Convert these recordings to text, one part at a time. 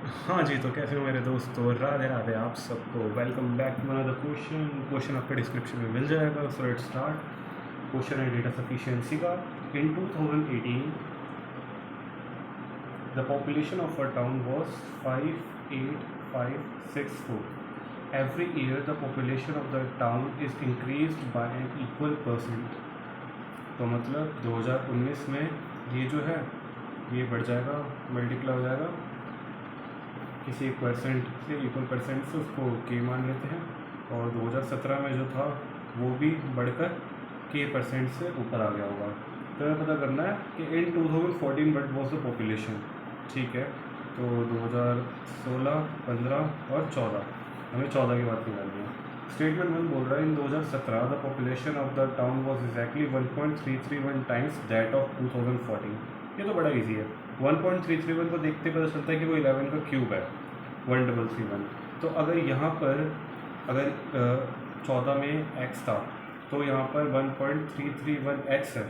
हाँ जी, तो कैसे हो मेरे दोस्तों? राधे राधे आप सबको। Welcome back to another question आपके डिस्क्रिप्शन में मिल जाएगा। So let's start. क्वेश्चन है डेटा सफिशिएंसी का। In 2018 the population of a town was 58564। Every year the population of the town is increased by an equal percent. तो मतलब 2019 में ये जो है ये बढ़ जाएगा, मल्टीप्लाई हो जाएगा किसी एक परसेंट से, इक्वल परसेंट से, उसको के मान लेते हैं। और 2017 में जो था वो भी बढ़कर के परसेंट से ऊपर आ गया होगा। तो हमें पता करना है कि इन 2014 वट वॉज द पॉपुलेशन। ठीक है, तो 2016, 15 और 14, हमें 14 की बात निकालनी है। स्टेटमेंट 1 बोल रहा है इन 2017 the population of the town was exactly 1.331 times that of 2014। ये तो बड़ा इजी है। 1.331 को देखते पता चलता है कि वो 11 का क्यूब है, 1331। तो अगर यहाँ पर अगर 14 में x था तो यहाँ पर 1.331x है।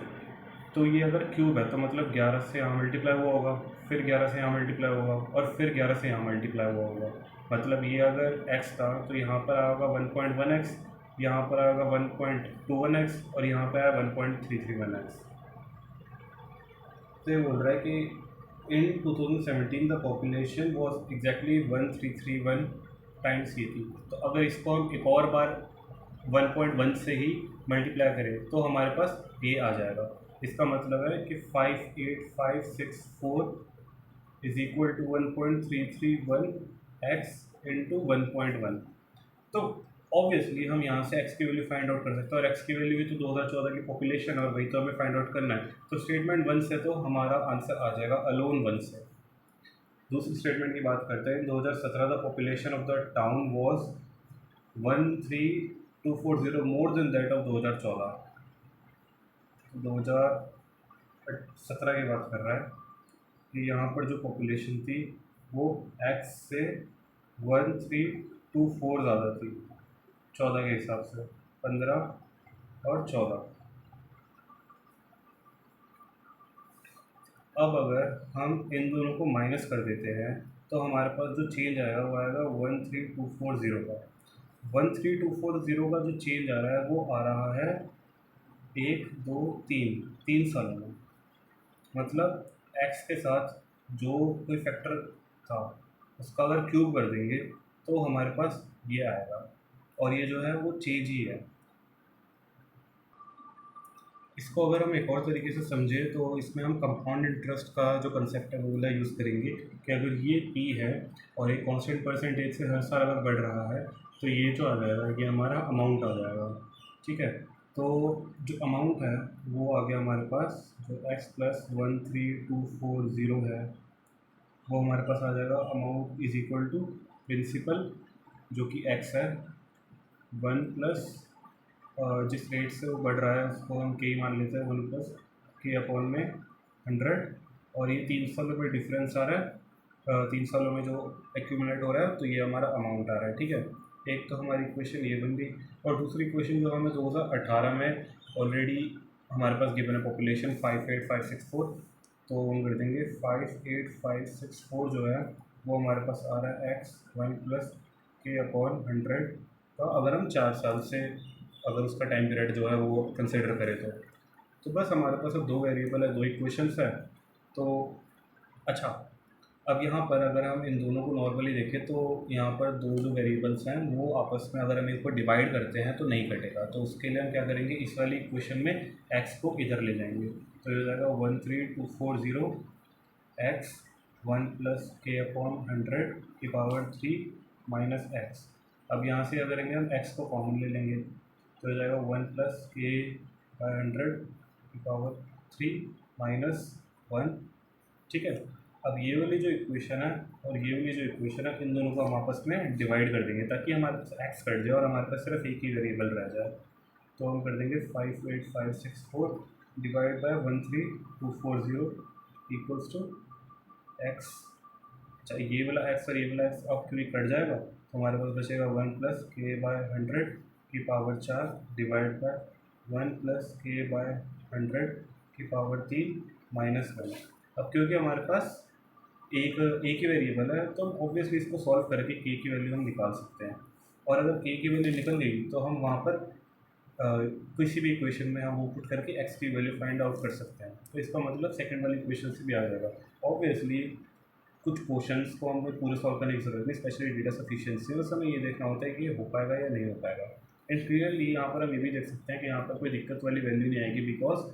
तो ये अगर क्यूब है तो मतलब 11 से यहाँ मल्टीप्लाई हुआ होगा, फिर 11 से यहाँ मल्टीप्लाई होगा और फिर 11 से यहाँ मल्टीप्लाई हुआ होगा। मतलब ये अगर x था तो यहाँ पर आएगा 1.1x, यहाँ पर आएगा 1.21x और यहाँ पर आया 1.331x। तो ये बोल रहा है कि इन 2017 the population was exactly 1331 times ये थी। तो अगर इसको हम एक और बार 1.1 से ही मल्टीप्लाई करें तो हमारे पास ये आ जाएगा। इसका मतलब है कि 58564 is equal to 1.331 x into 1.1। तो ऑब्वियसली हम यहाँ से x की वैल्यू फाइंड आउट कर सकते हैं और x की वैल्यू भी तो 2014 की पॉपुलेशन और वही तो हमें फाइंड आउट करना है। तो स्टेटमेंट 1 से तो हमारा आंसर आ जाएगा अलोन 1 से। दूसरी स्टेटमेंट की बात करते हैं। 2017 the population of the town was 13240 more than that of 2014। 2017 की बात कर रहा है कि यहाँ पर जो पॉपुलेशन थी वो x से 1324 ज़्यादा थी 14 के हिसाब से, 15 और 14। अब अगर हम इन दोनों को माइनस कर देते हैं तो हमारे पास जो चेंज आएगा वो आएगा 13240 का। 13240 का जो चेंज आ रहा है वो आ रहा है 3 सालों में। मतलब x के साथ जो कोई फैक्टर था उसका अगर क्यूब कर देंगे तो हमारे पास ये आएगा और ये जो है वो चेंज ही है। इसको अगर हम एक और तरीके से समझें तो इसमें हम कंपाउंड इंटरेस्ट का जो कंसेप्ट है वो वाला यूज़ करेंगे कि अगर ये p है और एक कांस्टेंट परसेंटेज से हर साल अगर बढ़ रहा है तो ये जो आ जाएगा ये हमारा अमाउंट आ जाएगा। ठीक है, तो जो अमाउंट है वो आ गया हमारे पास, जो x प्लस 13240 है वो हमारे पास आ जाएगा। Amount is equal to principal जो कि x है, 1 प्लस जिस रेट से वो बढ़ रहा है उसको हम के मान लेते हैं, 1 प्लस के अपॉन में 100। और ये 3 सालों में डिफरेंस आ रहा है, 3 सालों में जो एक्यूमुलेट हो रहा है तो ये हमारा अमाउंट आ रहा है। ठीक है, एक तो हमारी इक्वेशन ये बन गई। और दूसरी इक्वेशन जो हमें 2018 में ऑलरेडी हमारे पास गिवन है पॉपुलेशन 58564, तो हम कर देंगे 58564 जो है वो हमारे पास आ रहा है x 1 प्लस के अपॉन 100 का। अगर हम 4 साल से अगर उसका टाइम पीरियड जो है वो कंसिडर करें तो बस हमारे पास अब 2 वेरिएबल है, 2 इक्वेशंस है। तो अच्छा, अब यहाँ पर अगर हम इन दोनों को नॉर्मली देखें तो यहाँ पर दो जो वेरिएबल्स हैं वो आपस में अगर हम इनको डिवाइड करते हैं तो नहीं कटेगा। तो उसके लिए हम क्या करेंगे, इस वाली इक्वेशन में x को इधर ले जाएंगे तो ये हो जाएगा 13240 x 1 प्लस के अपॉन 100 की पावर 3 माइनस x। अब यहाँ से अगर हम x को कॉमन ले लेंगे तो हो जाएगा 1 प्लस के बाई 100 की पावर 3 माइनस 1। ठीक है, अब ये वाली जो इक्वेशन है और ये वाली जो इक्वेशन है इन दोनों को हम आपस में डिवाइड कर देंगे ताकि हमारे पास x कट जाए और हमारे पास सिर्फ एक ही वेरिएबल रह जाए। तो हम कर देंगे 58564 divide by 13240 equals to x। अच्छा, ये वाला x और ये वाला x अब क्योंकि कट जाएगा तो हमारे पास बचेगा 1 प्लस के बाय 100 की पावर 4 डिवाइड बाय 1 प्लस के बाय 100 की पावर 3 माइनस 1। अब क्योंकि हमारे पास एक ए की वेरिएबल है तो हम ऑब्वियसली इसको सॉल्व करके के की वैल्यू हम निकाल सकते हैं। और अगर के की वैल्यू निकल गई तो हम वहाँ पर अ, किसी भी इक्वेशन में हम वो पुट करके एक्स की वैल्यू फाइंड आउट कर सकते हैं। तो इसका मतलब सेकंड वाली इक्वेशन से भी आ जाएगा। ऑब्वियसली कुछ क्वेश्चंस को हमें पूरे सॉल्व करने की जरूरत नहीं, स्पेशली डेटा सफिशिएंसी, उस समय ये देखना होता है कि ये हो पाएगा या नहीं हो पाएगा। एंड क्लियरली यहाँ पर हम ये भी देख सकते हैं कि यहाँ पर कोई दिक्कत वाली वैल्यू नहीं आएगी, बिकॉज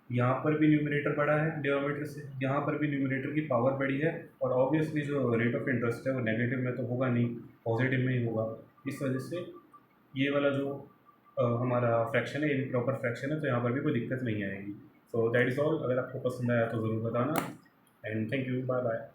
यहाँ पर भी न्यूमरेटर बड़ा है डिनोमिनेटर से, यहाँ पर भी न्यूमरेटर की पावर बड़ी है, और ऑब्वियसली जो रेट ऑफ इंटरेस्ट है वो नेगेटिव में तो होगा नहीं, पॉजिटिव में ही होगा। इस वजह से ये वाला जो हमारा फ्रैक्शन है ये भी प्रॉपर फ्रैक्शन है, तो यहाँ पर भी कोई दिक्कत नहीं आएगी। So that is all. अगर आपको पसंद आया तो ज़रूर बताना, and thank you, bye bye.